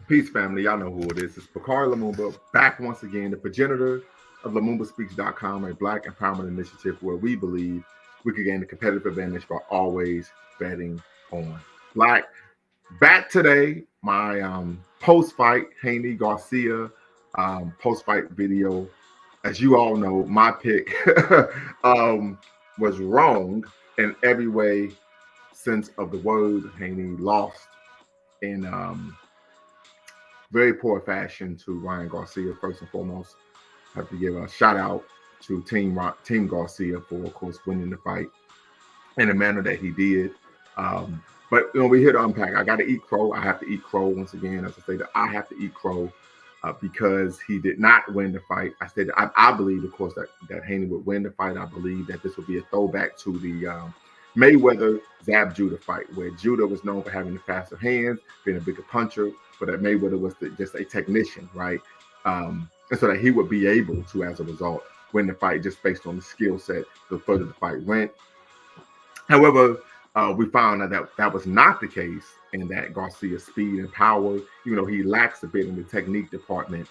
Peace, family. Y'all know who it is. It's Bakari Lumumba back once again, the progenitor of LumumbaSpeaks.com, a Black empowerment initiative where we believe we could gain a competitive advantage by always betting on Black. Back today, my post-fight Haney Garcia post-fight video. As you all know, my pick was wrong in every way sense of the word. Haney lost in very poor fashion to Ryan Garcia. First and foremost, I have to give a shout out to Team Garcia for, of course, winning the fight in the manner that he did. But we're here to unpack. I got to eat crow. I have to eat crow once again. As I say, that I have to eat crow because he did not win the fight. I said I believe, of course, that Haney would win the fight. I believe that this would be a throwback to the Mayweather Zab Judah fight, where Judah was known for having the faster hands, being a bigger puncher, but that Mayweather was just a technician, right? And so that he would be able to, as a result, win the fight just based on the skill set the further the fight went. However, we found that was not the case, and that Garcia's speed and power, even though he lacks a bit in the technique department,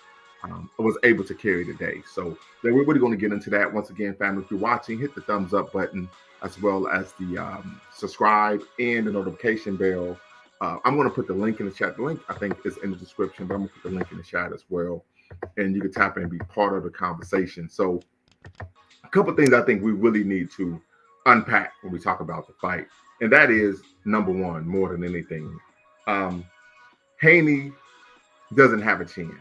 was able to carry the day. So we're really going to get into that. Once again, family, if you're watching, hit the thumbs up button as well as the subscribe and the notification bell. I'm going to put the link in the chat. The link, I think, is in the description, but I'm going to put the link in the chat as well. And you can tap in and be part of the conversation. So a couple of things I think we really need to unpack when we talk about the fight. And that is, number one, more than anything, Haney doesn't have a chin,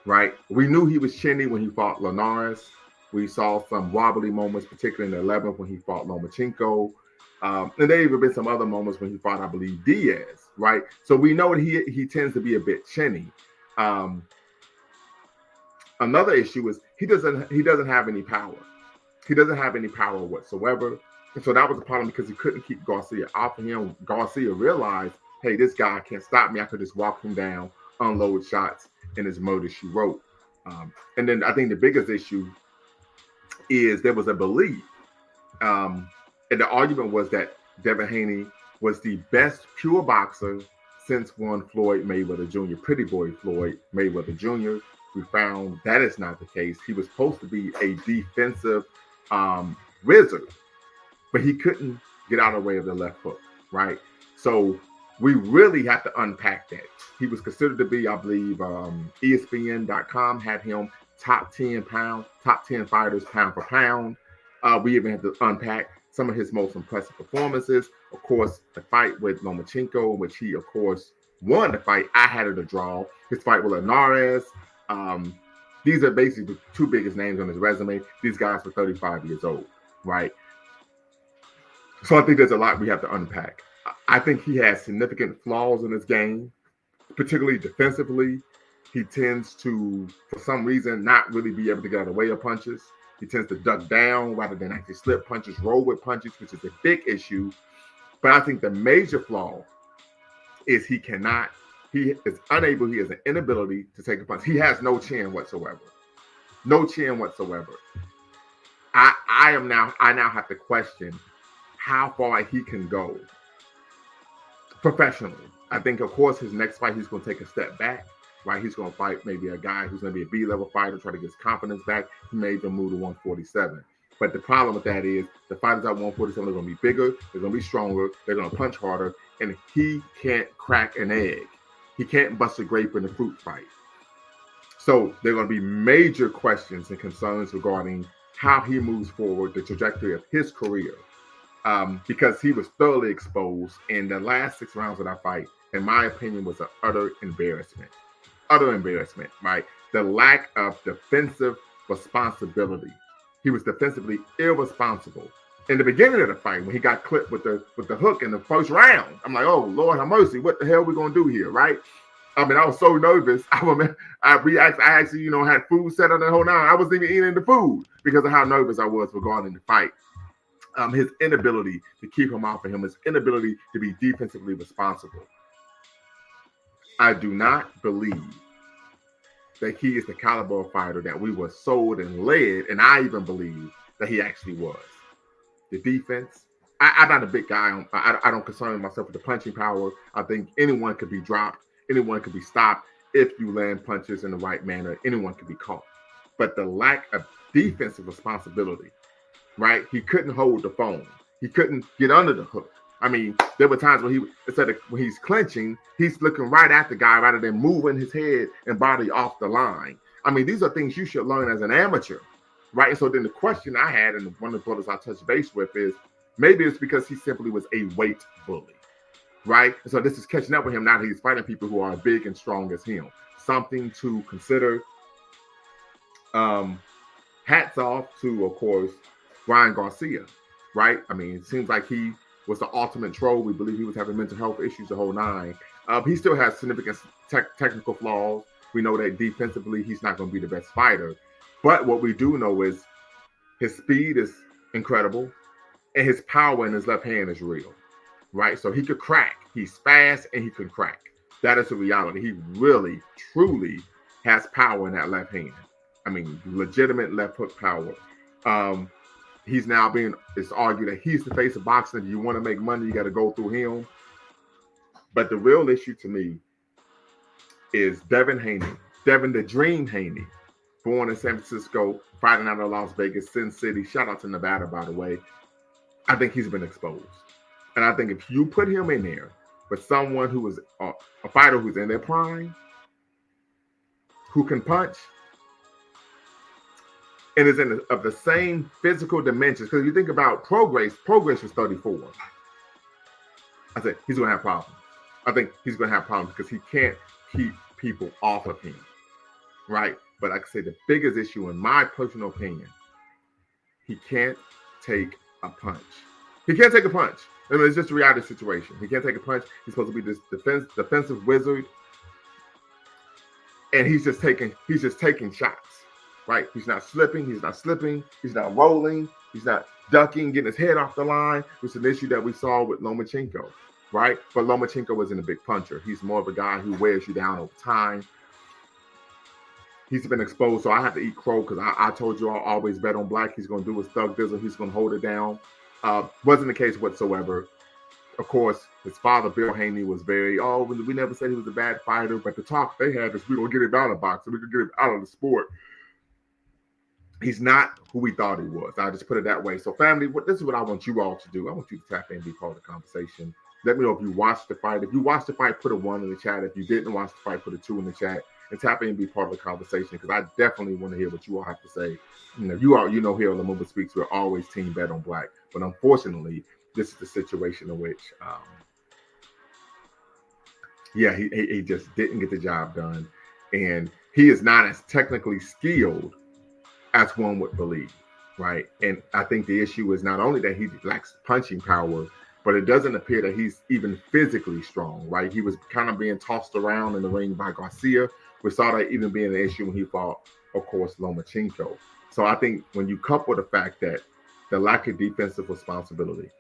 right? We knew he was chinny when he fought Linares. We saw some wobbly moments, particularly in the 11th when he fought Lomachenko. And there even been some other moments when he fought, I believe, Diaz, right? So we know that he tends to be a bit chinny. Another issue is he doesn't have any power. He doesn't have any power whatsoever. And so that was a problem because he couldn't keep Garcia off of him. Garcia realized, hey, this guy can't stop me. I could just walk him down, unload shots, and his murder she wrote. And then I think the biggest issue is there was a belief. And the argument was that Devin Haney was the best pure boxer since one Floyd Mayweather Jr., Pretty Boy Floyd Mayweather Jr. We found that is not the case. He was supposed to be a defensive wizard, but he couldn't get out of the way of the left hook, right? So we really have to unpack that. He was considered to be, I believe, ESPN.com had him top 10 fighters pound for pound. We even had to unpack some of his most impressive performances. Of course, the fight with Lomachenko, which he, of course, won the fight. I had it a draw. His fight with Linares. These are basically the two biggest names on his resume. These guys were 35 years old, right? So I think there's a lot we have to unpack. I think he has significant flaws in his game, particularly defensively. He tends to, for some reason, not really be able to get out of the way of punches. He tends to duck down rather than actually slip punches, roll with punches, which is a big issue. But I think the major flaw is he is unable, he has an inability to take a punch. He has no chin whatsoever. No chin whatsoever. I now have to question how far he can go professionally. I think, of course, his next fight, he's going to take a step back, right? He's going to fight maybe a guy who's going to be a B-level fighter, try to get his confidence back. He may even move to 147. But the problem with that is the fighters at 147 are going to be bigger, they're going to be stronger, they're going to punch harder, and he can't crack an egg. He can't bust a grape in a fruit fight. So there are going to be major questions and concerns regarding how he moves forward, the trajectory of his career. Because he was thoroughly exposed, and the last 6 rounds of that fight, in my opinion, was an utter embarrassment. Utter embarrassment, right? The lack of defensive responsibility. He was defensively irresponsible. In the beginning of the fight, when he got clipped with the hook in the first round, I'm like, oh, Lord have mercy, what the hell are we going to do here, right? I mean, I was so nervous. I actually, had food set on the whole nine. I wasn't even eating the food because of how nervous I was regarding the fight. His inability to keep him off of him, his inability to be defensively responsible. I do not believe that he is the caliber of fighter that we were sold and led, and I even believe that he actually was. The defense, I'm not a big guy. I don't concern myself with the punching power. I think anyone could be dropped anyone could be stopped if you land punches in the right manner. Anyone could be caught. But the lack of defensive responsibility, right? He couldn't hold the phone. He couldn't get under the hook. I mean, there were times when he's clinching, he's looking right at the guy rather than moving his head and body off the line. I mean, these are things you should learn as an amateur, right? And so then the question I had, and one of the brothers I touched base with is, maybe it's because he simply was a weight bully, right? And so this is catching up with him now that he's fighting people who are big and strong as him. Something to consider. Hats off to, of course, Ryan Garcia, right? I mean, it seems like he was the ultimate troll. We believe he was having mental health issues the whole nine. He still has significant technical flaws. We know that defensively, he's not going to be the best fighter. But what we do know is his speed is incredible, and his power in his left hand is real, right? So he could crack. He's fast, and he can crack. That is the reality. He really, truly has power in that left hand. I mean, legitimate left hook power. He's now it's argued that he's the face of boxing. If you want to make money, you got to go through him. But the real issue to me is Devin Haney. Devin the Dream Haney, born in San Francisco, fighting out of Las Vegas, Sin City. Shout out to Nevada, by the way. I think he's been exposed. And I think if you put him in there with someone who is a fighter who's in their prime, who can punch, and is of the same physical dimensions. Because if you think about Prograis was 34. I said he's going to have problems. I think he's going to have problems because he can't keep people off of him, right? But like I say, the biggest issue, in my personal opinion, he can't take a punch. He can't take a punch. I mean, it's just a reality situation. He can't take a punch. He's supposed to be this defensive wizard, and he's just taking shots. Right, he's not slipping, he's not rolling, he's not ducking, getting his head off the line, which is an issue that we saw with Lomachenko, right? But Lomachenko isn't a big puncher. He's more of a guy who wears you down over time. He's been exposed, so I have to eat crow because I told you I'll always bet on black. He's going to do his thug dizzle. He's going to hold it down. Wasn't the case whatsoever. Of course, his father, Bill Haney, was we never said he was a bad fighter, but the talk they had is we don't get him out of boxing. We can get him out of the sport. He's not who we thought he was. I just put it that way. So, family, this is what I want you all to do. I want you to tap in and be part of the conversation. Let me know if you watched the fight. If you watched the fight, put a 1 in the chat. If you didn't watch the fight, put a 2 in the chat. And tap in and be part of the conversation because I definitely want to hear what you all have to say. Here on Lumumba Speaks, we're always team bet on black. But unfortunately, this is the situation in which, he just didn't get the job done. And he is not as technically skilled as one would believe, right? And I think the issue is not only that he lacks punching power, but it doesn't appear that he's even physically strong, right? He was kind of being tossed around in the ring by Garcia. We saw that even being an issue when he fought, of course, Lomachenko. So I think when you couple the fact that the lack of defensive responsibility,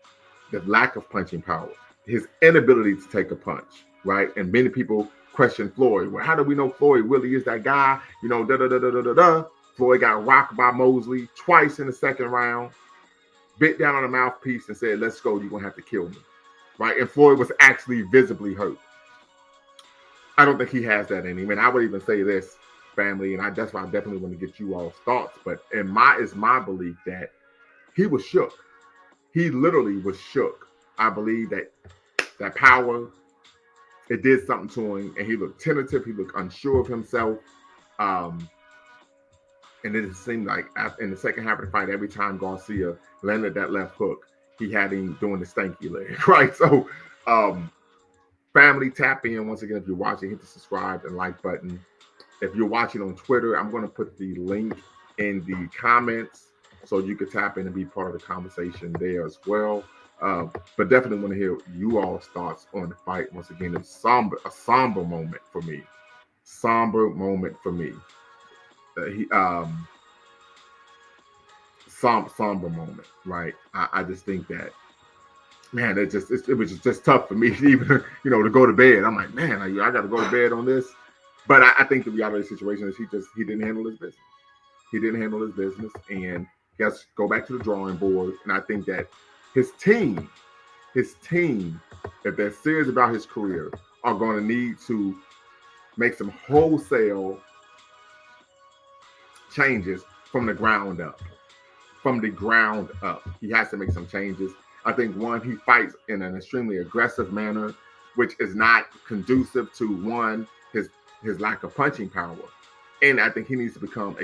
the lack of punching power, his inability to take a punch, right? And many people question Floyd. Well, how do we know Floyd really is that guy? Floyd got rocked by Mosley twice in the second round, bit down on the mouthpiece and said, let's go, you're going to have to kill me, right? And Floyd was actually visibly hurt. I don't think he has that in him. And I would even say this, family, and that's why I definitely want to get you all's thoughts. But it's my belief that he was shook. He literally was shook. I believe that power, it did something to him, and he looked tentative. He looked unsure of himself. And it seemed like in the second half of the fight, every time Garcia landed that left hook, he had him doing the stanky leg, right? So, family, tap in. Once again, if you're watching, hit the subscribe and like button. If you're watching on Twitter, I'm going to put the link in the comments so you can tap in and be part of the conversation there as well. But definitely want to hear you all's thoughts on the fight. Once again, it's a somber moment for me. Somber moment for me. Somber moment, right? I just think that, man, it was just tough for me to even, to go to bed. I'm like, man, I got to go to bed on this. But I think the reality of the situation is he didn't handle his business. He didn't handle his business, and he has to go back to the drawing board. And I think that his team, if they're serious about his career, are going to need to make some wholesale changes from the ground up. From the ground up, he has to make some changes. I think one, he fights in an extremely aggressive manner, which is not conducive to one, his lack of punching power. And I think he needs to become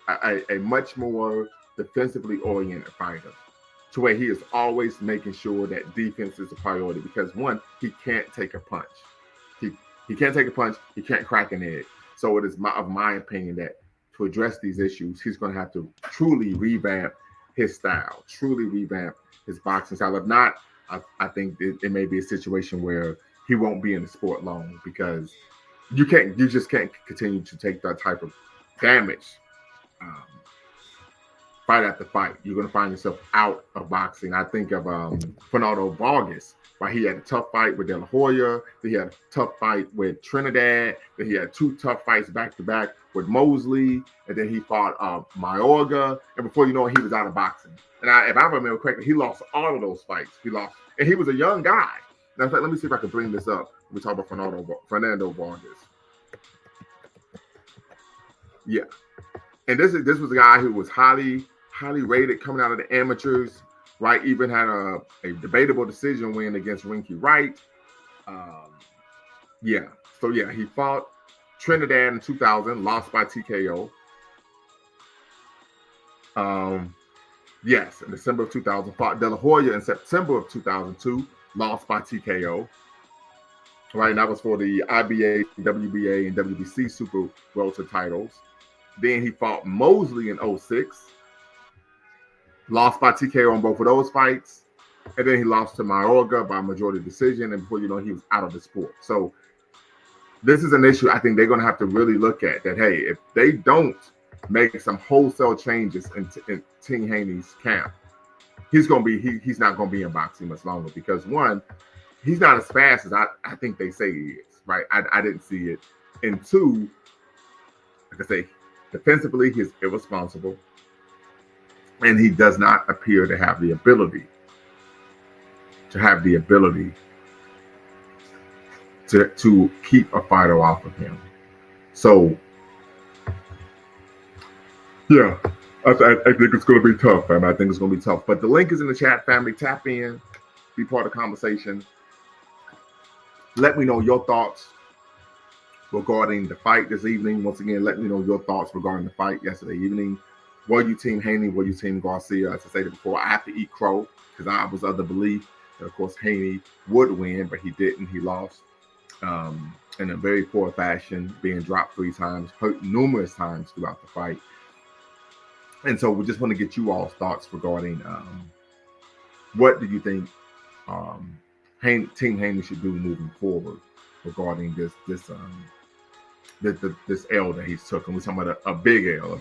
a much more defensively oriented fighter, to where he is always making sure that defense is a priority. Because one, he can't take a punch. He can't take a punch. He can't crack an egg. So it is of my opinion that to address these issues, he's going to have to truly revamp his style, truly revamp his boxing style. If not, I think it may be a situation where he won't be in the sport long, because you just can't continue to take that type of damage fight after fight. You're going to find yourself out of boxing. I think of Fernando Vargas, right? He had a tough fight with De La Hoya. Then he had a tough fight with Trinidad. Then he had 2 tough fights back to back with Mosley. And then he fought Mayorga. And before you know it, he was out of boxing. And if I remember correctly, he lost all of those fights. He lost. And he was a young guy. Now, in fact, let me see if I can bring this up. We talk about Fernando Vargas. Yeah. And this was a guy who was highly rated coming out of the amateurs, right? Even had a debatable decision win against Winky Wright. So he fought Trinidad in 2000, lost by TKO. In December of 2000, fought De La Hoya in September of 2002, lost by TKO. Right, and that was for the IBA, WBA, and WBC Super Welter titles. Then he fought Mosley in 2006, lost by TKO on both of those fights. And then he lost to Mayorga by majority decision. And before you know, he was out of the sport. So this is an issue I think they're going to have to really look at. That, hey, if they don't make some wholesale changes in Team Haney's camp, he's not going to be in boxing much longer. Because one, he's not as fast as I think they say he is. Right? I didn't see it. And two, like I say, defensively, he's irresponsible. And he does not appear to have the ability to keep a fighter off of him. So, yeah, I think it's going to be tough, man. I think it's going to be tough. But the link is in the chat, family. Tap in, be part of the conversation. Let me know your thoughts regarding the fight this evening. Once again, let me know your thoughts regarding the fight yesterday evening. Were you Team Haney? Were you Team Garcia? As I stated before, I have to eat crow because I was of the belief that, of course, Haney would win, but he didn't. He lost in a very poor fashion, being dropped 3 times, hurt numerous times throughout the fight. And so we just want to get you all's thoughts regarding what do you think Team Haney should do moving forward regarding this L that he's took. And we're talking about a big L.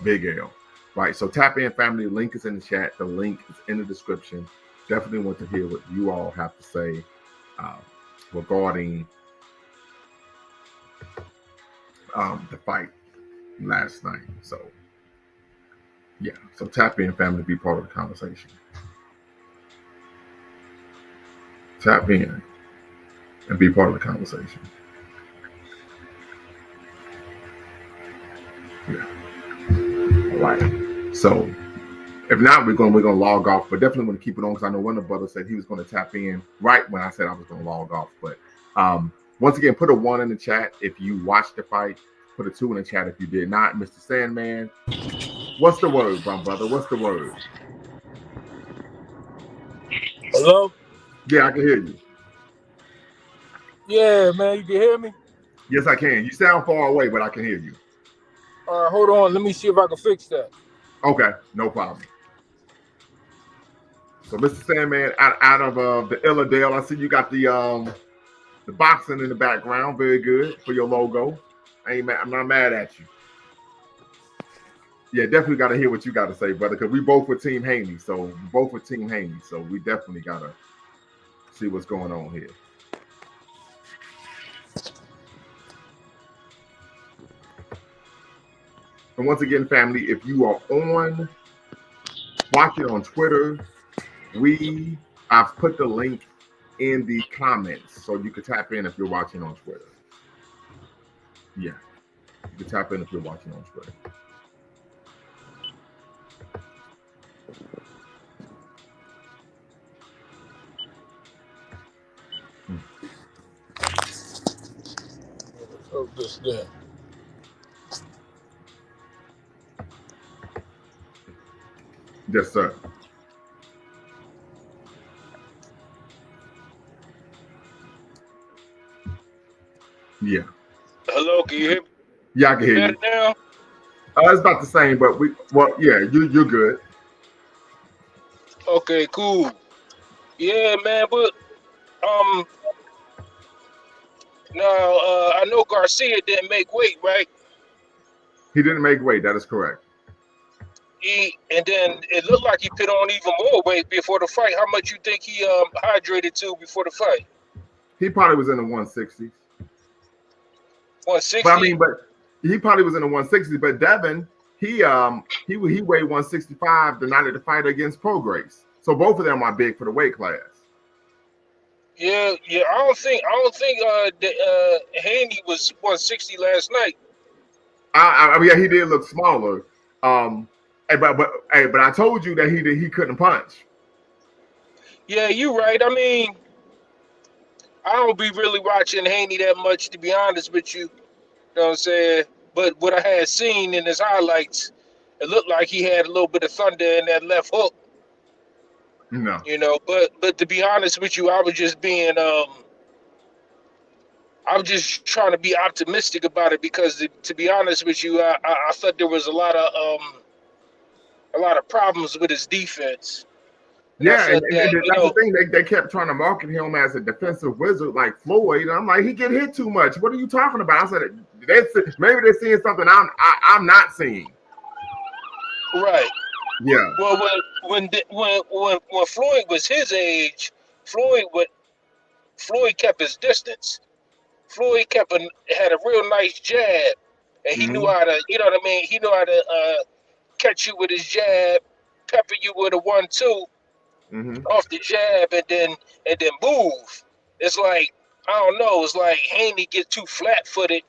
Right, so tap in, family. Link is in the chat. The link is in the description. Definitely want to hear what you all have to say regarding the fight last night. So, yeah. So tap in, family. Be part of the conversation. Tap in and be part of the conversation. Yeah. All right. So, if not, we're gonna log off, but definitely want to keep it on because I know one of the brothers said he was going to tap in right when I said I was going to log off. But once again, put a 1 in the chat if you watched the fight. Put a 2 in the chat if you did not. Mr. Sandman, what's the word, brother? What's the word? Hello? Yeah, I can hear you. Yeah, man, you can hear me? Yes, I can. You sound far away, but I can hear you. All right, hold on. Let me see if I can fix that. Okay, no problem. So, Mr. Sandman, out of the Illadale, I see you got the boxing in the background. Very good for your logo. I'm not mad at you. Yeah, definitely got to hear what you got to say, brother, because we both were Team Haney. So, we definitely got to see what's going on here. And once again, family, if you are watching on Twitter, I've put the link in the comments so you can tap in if you're watching on Twitter. Yeah, you can tap in if you're watching on Twitter. Oh, this there. Yes, sir. Yeah. Hello, can you hear me Yeah, I can hear better you. now? It's about the same, but yeah, you're good. Okay, cool. Yeah, man, but um, now I know Garcia didn't make weight, right? He didn't make weight. That is correct. And then it looked like he put on even more weight before the fight. How much you think he hydrated to before the fight? He probably was in the 160s. But I 160. mean, but he probably was in the 160s. But Devin, he weighed 165 the night of the fight against Prograis. So both of them are big for the weight class. Yeah, yeah. I don't think Haney was 160 last night. I mean, yeah, he did look smaller. But I told you that he couldn't punch. Yeah, you right. I mean, I don't be really watching Haney that much, to be honest with you. You know what I'm saying? But what I had seen in his highlights, it looked like he had a little bit of thunder in that left hook. No. You know, but to be honest with you, I was just trying to be optimistic about it because to be honest with you, I thought there was a lot of problems with his defense, and I Yeah, thought that that's the thing. They kept trying to market him as a defensive wizard like Floyd. And I'm like, he get hit too much. What are you talking about? I said, maybe they're seeing something I'm not seeing. right. Yeah. Well, when Floyd was his age, Floyd would Floyd kept his distance. Floyd had a real nice jab, and he knew Mm-hmm. how to, you know what I mean. He knew how to catch you with his jab, pepper you with a 1-2 Mm-hmm. off the jab, and then move. It's like I don't know. It's like Haney get too flat footed.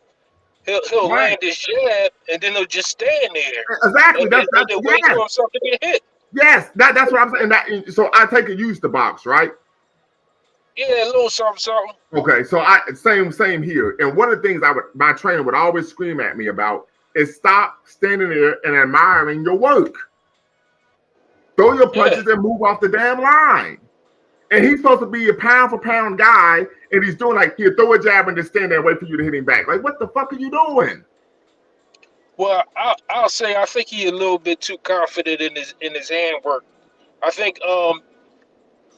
He'll Right. land his jab, and then he'll just stand there, Exactly. and then, and That's then wait yes. for himself to get hit. Yes. That's what I'm saying. So I take it use the box, right? Yeah, a little something, something. Okay. So I same here. And one of the things my trainer would always scream at me about is stop standing there and admiring your work. Throw your Yeah. punches and move off the damn line. And he's supposed to be a pound for pound guy, and he's doing like he'll throw a jab and just stand there and wait for you to hit him back. Like, what the fuck are you doing? Well, I'll say I think he a little bit too confident in his handwork. I think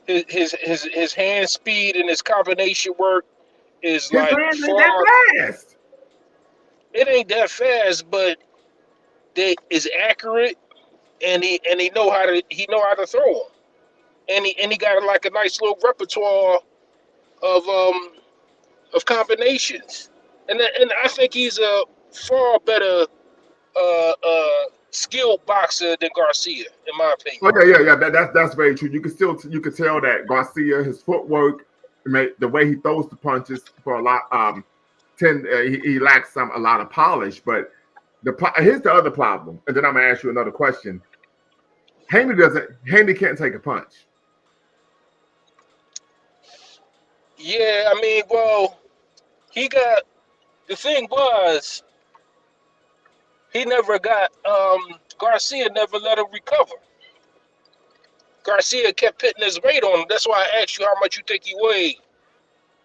his hand speed and his combination work is His like hands ain't far. that fast. It ain't that fast, but they is accurate, and he know how to throw them, and he got like a nice little repertoire of um of combinations, and I think he's a far better skilled boxer than Garcia, in my opinion. Oh yeah. That's very true. You can tell that Garcia, his footwork, the way he throws the punches for a lot, he lacks a lot of polish. But here's the other problem, and then I'm gonna ask you another question. Haney can't take a punch. Yeah, I mean, well, he got the thing was he never got Garcia never let him recover. Garcia kept putting his weight on him. That's why I asked you how much you think he weighed.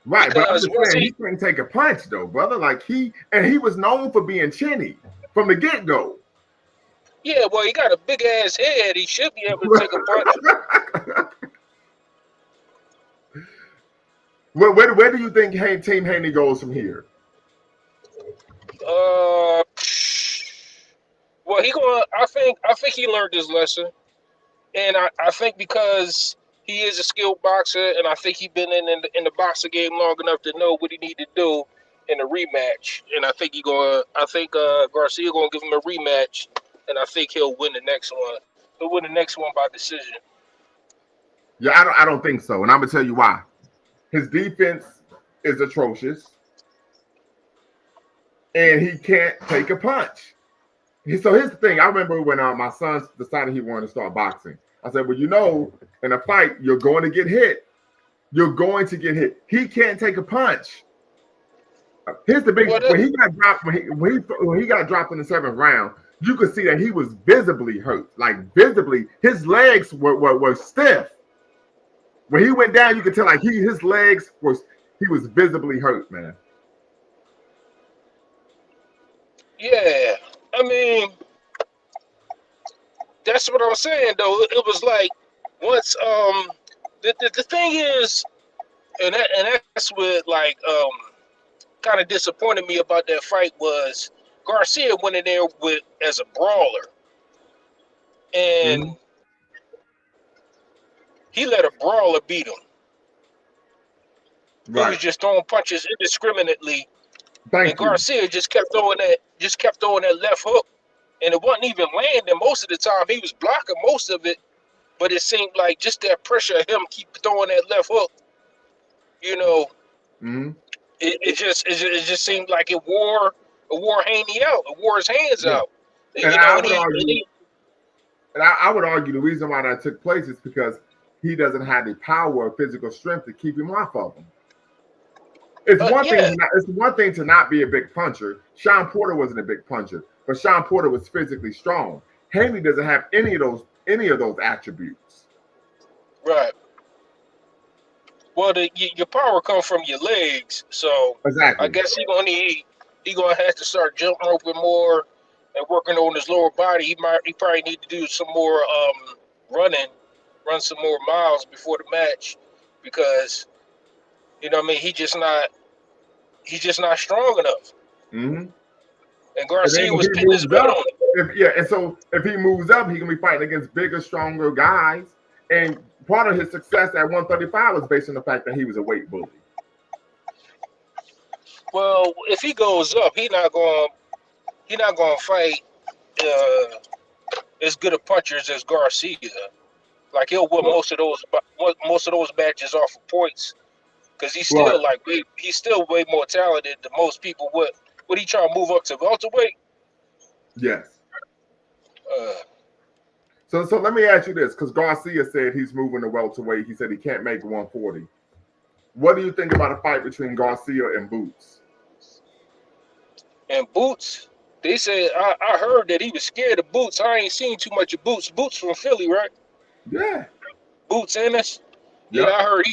Right, but I'm Because just once saying he he, couldn't take a punch though, brother. Like he was known for being chinny from the get go. yeah, well, he got a big ass head. He should be able to take a punch. Where do you think Team Haney goes from here? Uh, well, he going. I think he learned his lesson, and I think because he is a skilled boxer, and I think he been in the boxing game long enough to know what he need to do in a rematch. And I think Garcia gonna give him a rematch, and I think he'll win the next one. He'll win the next one by decision. Yeah, I don't think so, and I'm gonna tell you why. His defense is atrocious. and he can't take a punch. So here's the thing. I remember when my son decided he wanted to start boxing. I said, well, in a fight, you're going to get hit. You're going to get hit. He can't take a punch. Here's the big when he got dropped when he got dropped in the 7th round, you could see that he was visibly hurt. Like visibly, his legs were stiff. When he went down, you could tell like his legs he was visibly hurt, man. Yeah. I mean, that's what I'm saying though. It was like once the thing is, and that's what like kind of disappointed me about that fight was Garcia went in there as a brawler, and he let a brawler beat him. Right. He was just throwing punches indiscriminately, and Garcia just kept throwing that left hook, and it wasn't even landing most of the time. He was blocking most of it, but it seemed like just that pressure of him keep throwing that left hook, It just seemed like it wore Haney out. It wore his hands out. And I would argue the reason why that took place is because he doesn't have the power or physical strength to keep him off of him. It's one thing to not be a big puncher. Sean Porter wasn't a big puncher, but Sean Porter was physically strong. Haney doesn't have any of those attributes. Right. Well, your power comes from your legs, so exactly. I guess he gonna have to start jump roping more and working on his lower body. He probably need to do some more run some more miles before the match, because he's just not strong enough. Mm-hmm. And Garcia was pinning his butt on it. And so if he moves up, he can be fighting against bigger, stronger guys. And part of his success at 135 was based on the fact that he was a weight bully. Well, if he goes up, he's not going to fight as good of punchers as Garcia. Like he'll win most of those matches off of points, because he's still he's still way more talented than most people. Would he try to move up to welterweight? Yes. So let me ask you this, because Garcia said he's moving to welterweight. He said he can't make 140. What do you think about a fight between Garcia and Boots? And Boots, they said I heard that he was scared of Boots. I ain't seen too much of Boots. Boots from Philly, right? Yeah. Boots Ennis. Yep. Yeah, I heard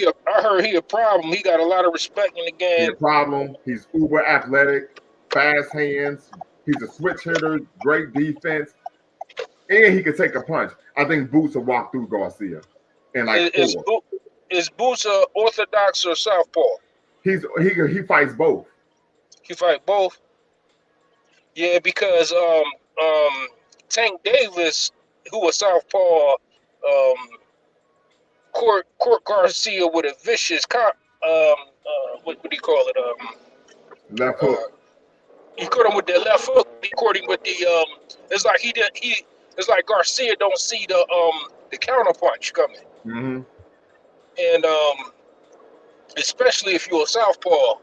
he a problem. He got a lot of respect in the game. He's a problem. He's uber athletic, fast hands. He's a switch hitter, great defense. And he could take a punch. I think Boots will walk through Garcia. Is Boots orthodox or southpaw? He fights both. He fight both. Yeah, because Tank Davis, who was southpaw, Court Garcia with a vicious what do you call it? Left hook. He caught him with that left hook. He caught him with the it's like it's like Garcia don't see the counter punch coming. Mm-hmm. And especially if you're a southpaw.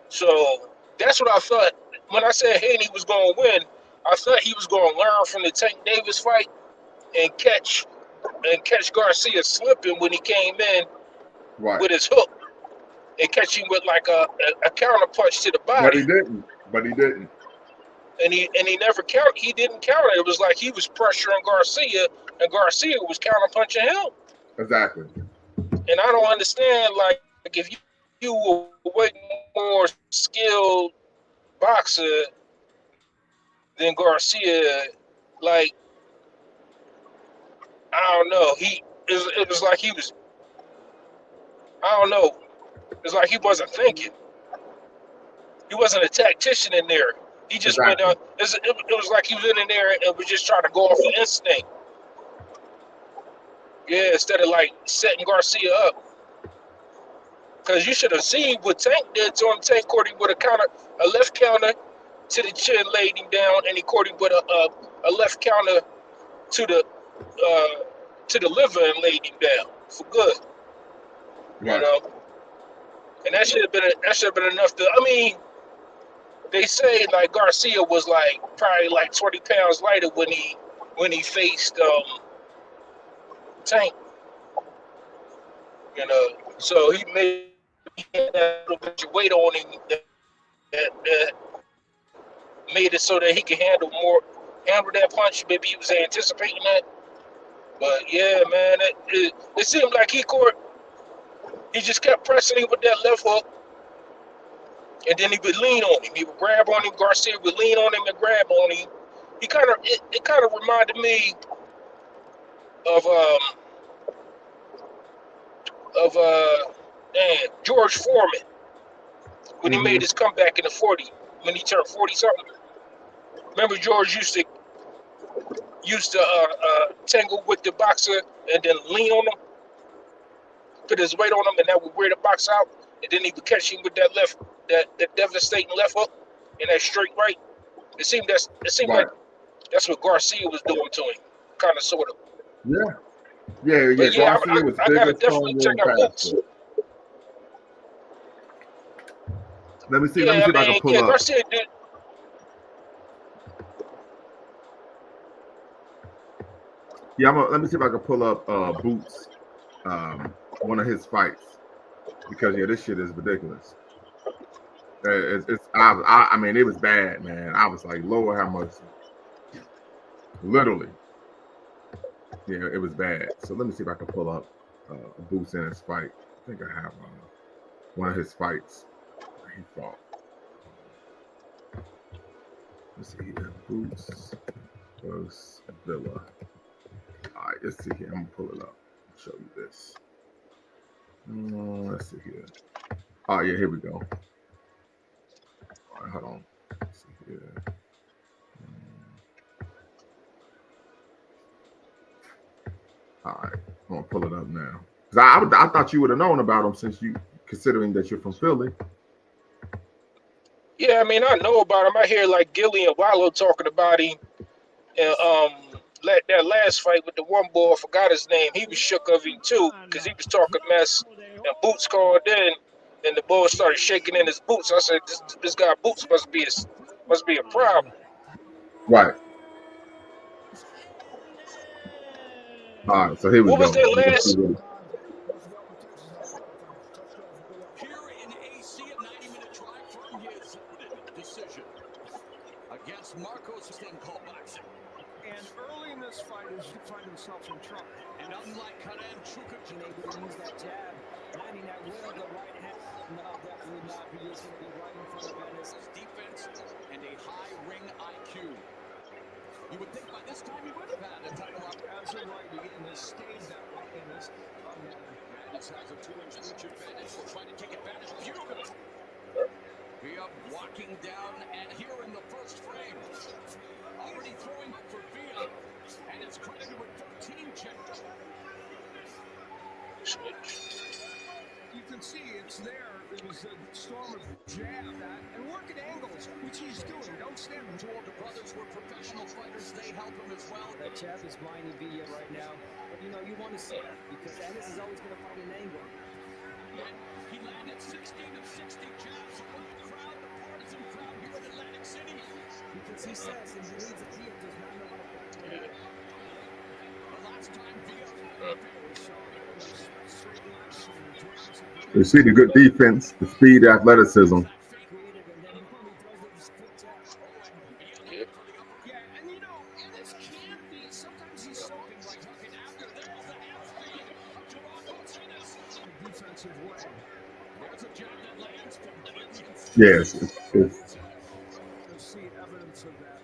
So that's what I thought when I said Haney was going to win. I thought he was going to learn from the Tank Davis fight and catch Garcia slipping when he came in with his hook, and catch him with like a counter punch to the body. But he didn't. And he never counted. He didn't counter. It was like he was pressuring Garcia, and Garcia was counter punching him. Exactly. And I don't understand, like if you were a way more skilled boxer than Garcia, like I don't know. It was like he was. I don't know. It's like he wasn't thinking. He wasn't a tactician in there. He just went out. It was like he was in there and was just trying to go off the instinct. Yeah, instead of like setting Garcia up. Because you should have seen what Tank did to him. Tank caught him with a left counter to the chin, laid him down, and he caught him with a left counter to the liver and laid him down for good. Right. You know, and that should have been enough to. I mean, they say like Garcia was like probably like 20 pounds lighter when he faced Tank, you know. So he made that little bit of weight on him that made it so that he could handle that punch. Maybe he was anticipating that. But yeah, man, it seemed like he just kept pressing him with that left hook, and then he would lean on him. He would grab on him. Garcia would lean on him and grab on him. It kind of reminded me of of George Foreman when he made his comeback in the 40 when he turned 40 something. Remember George used to tangle with the boxer and then lean on him, put his weight on him, and that would wear the box out. And then he would catch him with that devastating left hook and that straight right. It seemed like Right. that's what Garcia was doing to him, kind of, sort of. Yeah. But yeah, Garcia was I gotta bigger, definitely stronger, check and out Boots. faster. Let me see Yeah, I if I can mean, pull yeah, up. Garcia did. Yeah, let me see if I can pull up Boots, one of his fights, because this shit is ridiculous. I mean, it was bad, man. I was like, Lord have mercy. Literally. Yeah, it was bad. So let me see if I can pull up Boots in his fight. I think I have one of his fights where he fought. Let's see here. Boots versus Villa. All right, let's see here. I'm gonna pull it up. I'll show you this. Let's see here. Oh yeah, here we go. All right, hold on. Let's see here. All right, I'm gonna pull it up now. Cause I thought you would have known about him since considering that you're from Philly. Yeah, I mean, I know about him. I hear like Gilly and Wallow talking about him. And that last fight with the one boy, I forgot his name. He was shook of him too, because he was talking mess. And Boots called in, and the boy started shaking in his boots. I said, "This guy Boots must be a problem." Right. All right, so here we What was go. that last? Here in AC, a 90-minute drive from his decision against Marcos in call boxing. And early in this fight, he find himself in trouble. And unlike Karen Chukic, able to use that jab, landing that with the right hand. No, definitely not. He is going to be right in front of Ennis. defense and a high ring IQ. You would think by this time he would have had a title up. As of right, and has stayed that way in his Madness has a 2-inch reach advantage. Will try to take advantage. Beautiful. Villa walking down, and here in the first frame, already throwing up for Villa, and it's credited with 13 checks. you can see it's there. It was a storm of jab and work at angles, which he's doing. Don't stand him. Two older brothers were professional fighters. They help him as well. That jab is blinding Villa right now. But, you want to see that because Ennis is always going to find an angle. And he landed 16 of 60 jabs. So what the crowd, the partisan crowd here in Atlantic City. Because he says and believes that Villa does not know how to fight. The last time Villa You see the good defense, the speed, the athleticism. Yeah, and Ennis can be. Sometimes he's so defensive way. There's a jab that lands from Yes, it's You'll see evidence of that.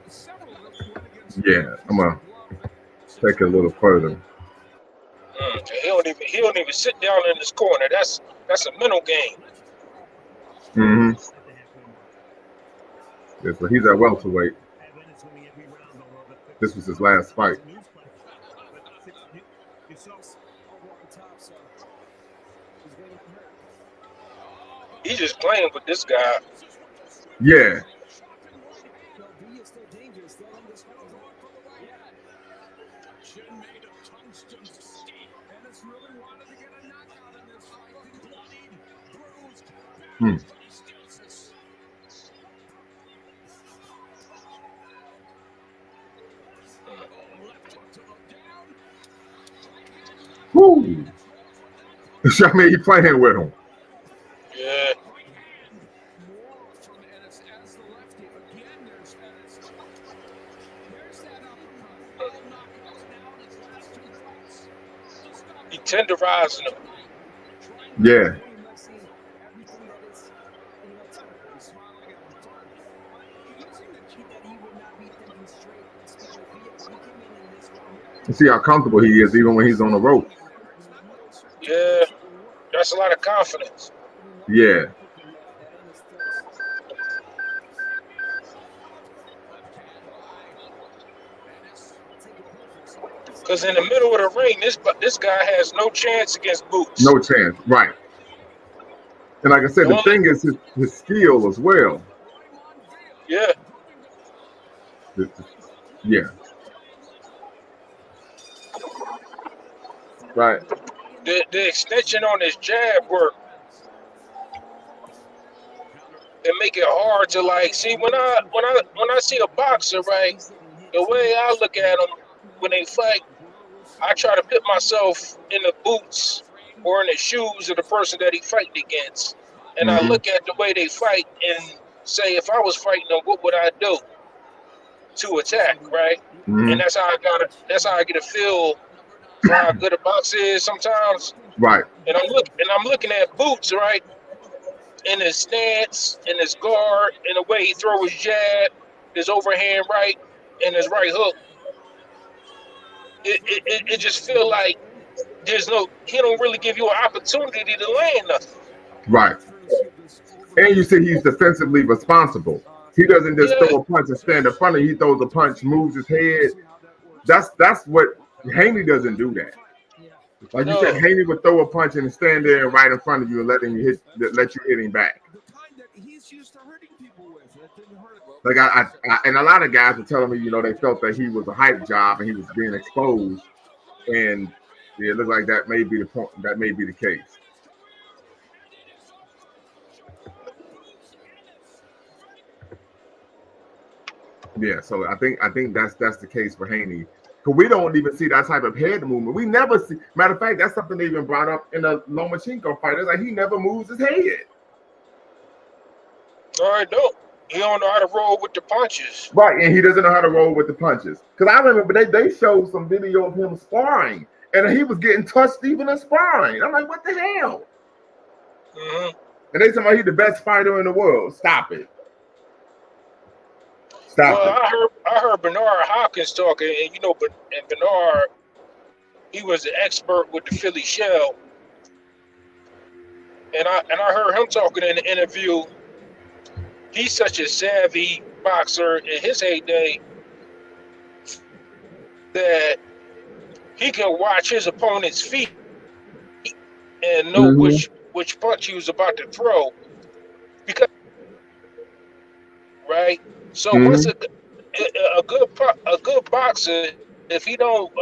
Several of them went against. yeah. I'm gonna take it a little further. He don't even sit down in his corner. That's a mental game. Mm-hmm. Yeah, so he's at welterweight. This was his last fight. He's just playing with this guy. Yeah. I mean, he playing with him. Yeah. More from Ennis as the lefty. Again, there's Ennis. There's that uppercut. All knockouts now in his last 2 fights. To stop He the tenderizing him. tonight. Yeah. Pretty much seen everything that is, typical. He's smiling at the fun. Using the He that he would not beat thinking straight, especially if he came in this round here. You see how comfortable he is even when he's on the rope. Yeah. That's a lot of confidence. Yeah. Because in the middle of the ring, this guy has no chance against Boots. No chance. Right. And like I said, the thing is his skill as well. Yeah. Yeah. Right. The extension on his jab work. It make it hard to like see when I see a boxer, right, the way I look at them when they fight, I try to put myself in the boots or in the shoes of the person that he fighting against, and I look at the way they fight and say, if I was fighting them, what would I do to attack, right? And that's how I get a feel for how good a boxer is sometimes. Right. And I'm looking at Boots, right, in his stance, in his guard, in the way he throw his jab, his overhand right, and his right hook. It just feel like he don't really give you an opportunity to land nothing. Right. And you see he's defensively responsible. He doesn't just throw a punch and stand in front of you. He throws a punch, moves his head. That's what Haney doesn't do that. Like you said, Haney would throw a punch and stand there right in front of you and let you hit him back. Like I and a lot of guys were telling me, they felt that he was a hype job and he was being exposed, and it looked like that may be the point. That may be the case. Yeah, so I think that's the case for Haney. Because we don't even see that type of head movement. We never see. Matter of fact, that's something they even brought up in the Lomachenko fight. It's like he never moves his head. I don't. He don't know how to roll with the punches. Right, and he doesn't know how to roll with the punches. Because I remember they showed some video of him sparring, and he was getting touched even in sparring. I'm like, what the hell? And they talking about he's the best fighter in the world. Stop it. I heard Bernard Hopkins talking, and Bernard, he was an expert with the Philly shell, and I heard him talking in the interview. He's such a savvy boxer in his heyday that he can watch his opponent's feet and know which punch he was about to throw, because right. So once a good boxer, if he don't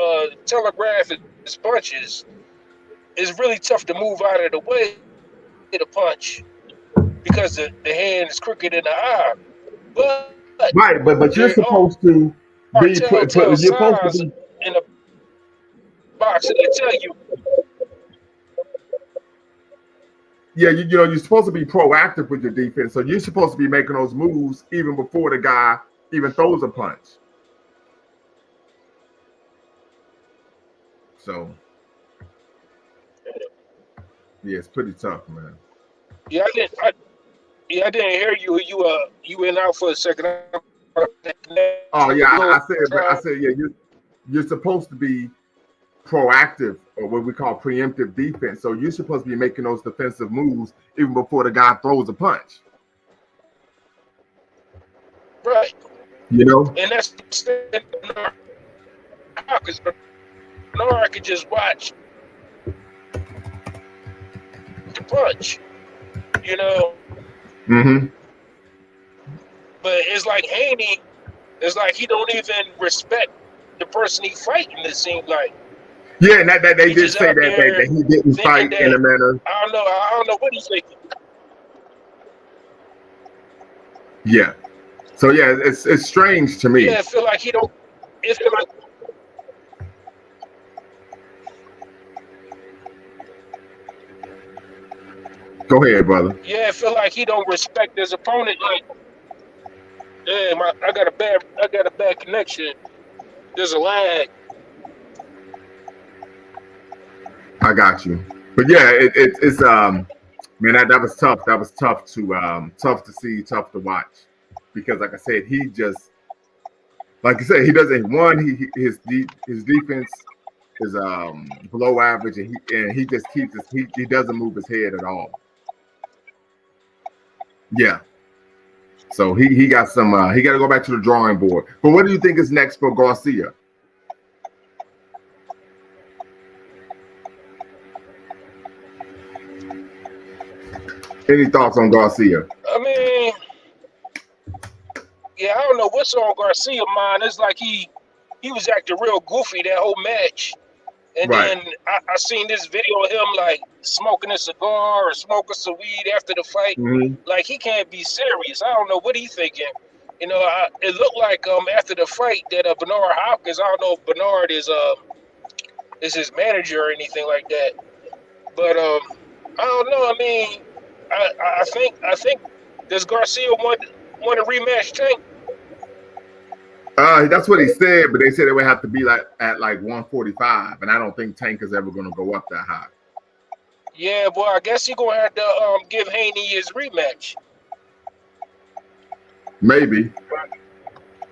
telegraph his punches, it's really tough to move out of the way to punch because the hand is quicker than the eye. But you're supposed to be telltale signs in a boxer that tell you. Yeah, you're supposed to be proactive with your defense. So you're supposed to be making those moves even before the guy even throws a punch. So, yeah, it's pretty tough, man. Yeah, I didn't hear you. You went out for a second. Oh yeah, I said, yeah, you're supposed to be proactive, or what we call preemptive defense. So you're supposed to be making those defensive moves even before the guy throws a punch. Right. And that's because Bernard could just watch the punch, But it's like Haney, it's like he don't even respect the person he fighting, it seemed like. Yeah, and that they did say that he didn't fight in a manner. I don't know what he's thinking. Yeah. So yeah, it's strange to me. Yeah, I feel like he don't. It feel like. Go ahead, brother. Yeah, I feel like he don't respect his opponent. Like, damn, I got a bad connection. There's a lag. I got you. But yeah, it's man, that was tough. That was tough to see, tough to watch. Because like I said, he just like I said, he doesn't one, his defense is below average, and he just keeps he doesn't move his head at all. Yeah. So he got some he got to go back to the drawing board. But what do you think is next for Garcia? Any thoughts on Garcia? I mean, yeah, I don't know what's on Garcia mind. It's like he was acting real goofy that whole match. And Right. then I seen this video of him like smoking a cigar or smoking some weed after the fight. Mm-hmm. Like he can't be serious. I don't know what he thinking. You know, it looked like after the fight that Bernard Hopkins. I don't know if Bernard is his manager or anything like that. But I don't know. I mean, I think does Garcia want a rematch, Tank? That's what he said, but they said it would have to be like at like 145, and I don't think Tank is ever going to go up that high. Yeah, boy, I guess he's gonna have to give Haney his rematch. Maybe.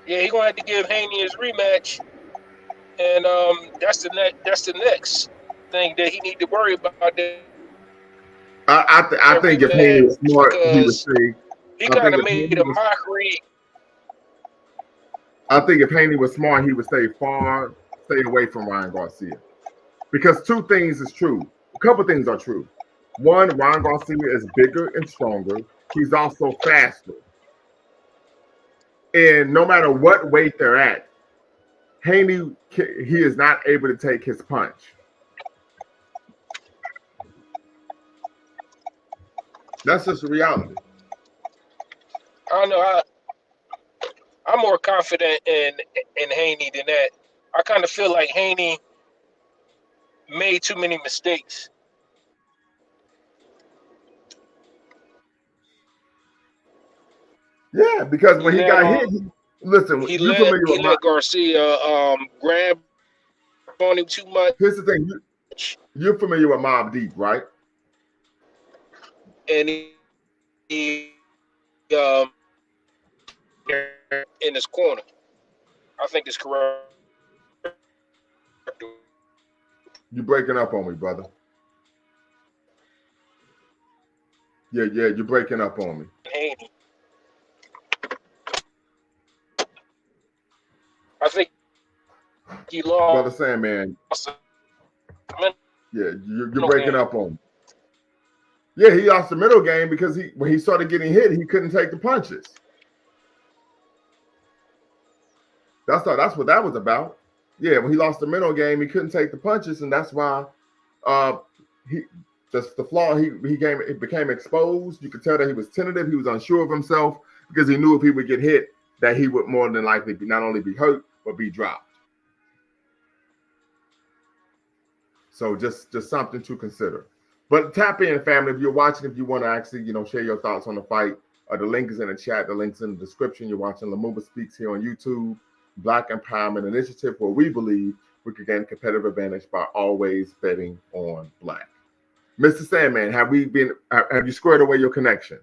Yeah, he's gonna have to give Haney his rematch, and that's the next thing that he need to worry about. I think if Haney was smart, he would Because say. he kind of made a mockery. I think if Haney was smart, he would stay away from Ryan Garcia. Because two things is true. A couple things are true. One, Ryan Garcia is bigger and stronger. He's also faster. And no matter what weight they're at, Haney, he is not able to take his punch. That's just the reality. I don't know. I'm more confident in Haney than that. I kind of feel like Haney made too many mistakes. Yeah, because when he got hit, listen, He you familiar with let Garcia grab on him too much. Here's the thing, you're familiar with Mobb Deep, right? And he in his corner. I think it's correct. You're breaking up on me, brother. Yeah, you're breaking up on me. Haney. I think he lost. Brother Sandman. Yeah, you're breaking up on me. Yeah, he lost the middle game because when he started getting hit, he couldn't take the punches. That's what that was about. Yeah, when he lost the middle game, he couldn't take the punches, and that's why the flaw he became exposed. You could tell that he was tentative, he was unsure of himself because he knew if he would get hit, that he would more than likely not only be hurt but be dropped. So just something to consider. But tap in, family. If you're watching, if you want to actually, share your thoughts on the fight, the link is in the chat. The link's in the description. You're watching Lumumba Speaks here on YouTube, Black Empowerment Initiative, where we believe we can gain competitive advantage by always betting on Black. Mr. Sandman, have you squared away your connection?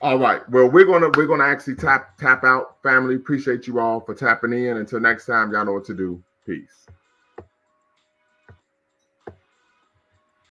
All right. Well, we're gonna actually tap out, family. Appreciate you all for tapping in. Until next time, y'all know what to do. Peace.